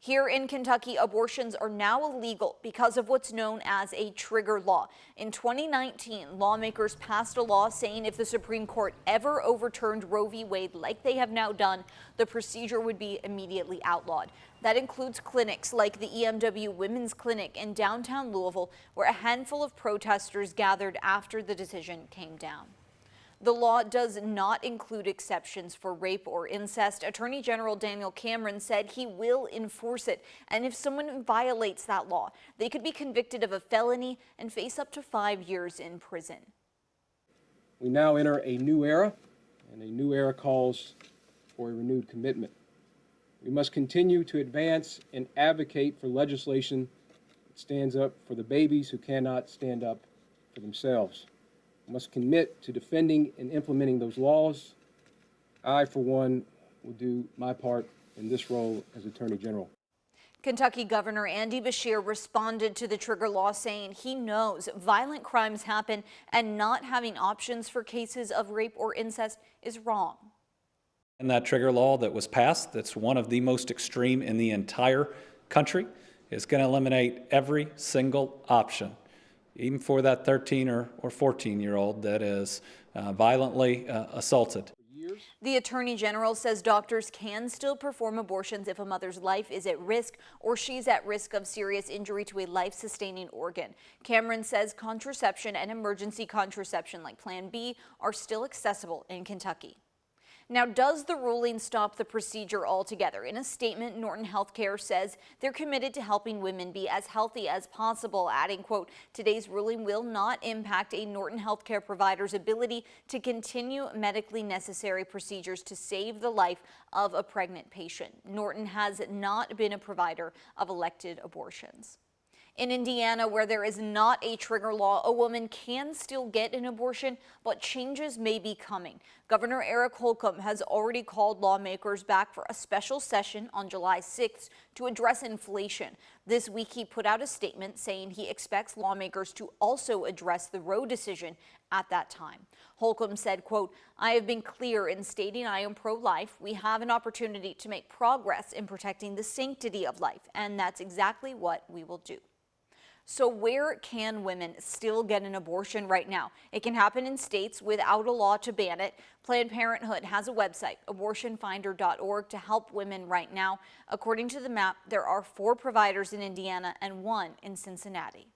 Here in Kentucky, abortions are now illegal because of what's known as a trigger law. In 2019, lawmakers passed a law saying if the Supreme Court ever overturned Roe v. Wade like they have now done, the procedure would be immediately outlawed. That includes clinics like the EMW Women's Clinic in downtown Louisville, where a handful of protesters gathered after the decision came down. The law does not include exceptions for rape or incest. Attorney General Daniel Cameron said he will enforce it, and if someone violates that law, they could be convicted of a felony and face up to 5 years in prison. We now enter a new era, and a new era calls for a renewed commitment. We must continue to advance and advocate for legislation that stands up for the babies who cannot stand up for themselves. We must commit to defending and implementing those laws. I, for one, will do my part in this role as Attorney General. Kentucky Governor Andy Beshear responded to the trigger law, saying he knows violent crimes happen and not having options for cases of rape or incest is wrong. And that trigger law that was passed, that's one of the most extreme in the entire country, is going to eliminate every single option, even for that 13 or 14-year-old that is violently assaulted. The Attorney General says doctors can still perform abortions if a mother's life is at risk or she's at risk of serious injury to a life-sustaining organ. Cameron says contraception and emergency contraception like Plan B are still accessible in Kentucky. Now, does the ruling stop the procedure altogether? In a statement, Norton Healthcare says they're committed to helping women be as healthy as possible, adding, quote, today's ruling will not impact a Norton Healthcare provider's ability to continue medically necessary procedures to save the life of a pregnant patient. Norton has not been a provider of elected abortions. In Indiana, where there is not a trigger law, a woman can still get an abortion, but changes may be coming. Governor Holcomb has already called lawmakers back for a special session on July 6th to address inflation. This week, he put out a statement saying he expects lawmakers to also address the Roe decision at that time. Holcomb said, quote, I have been clear in stating I am pro-life. We have an opportunity to make progress in protecting the sanctity of life, and that's exactly what we will do. So where can women still get an abortion right now? It can happen in states without a law to ban it. Planned Parenthood has a website, abortionfinder.org, to help women right now. According to the map, there are 4 providers in Indiana and 1 in Cincinnati.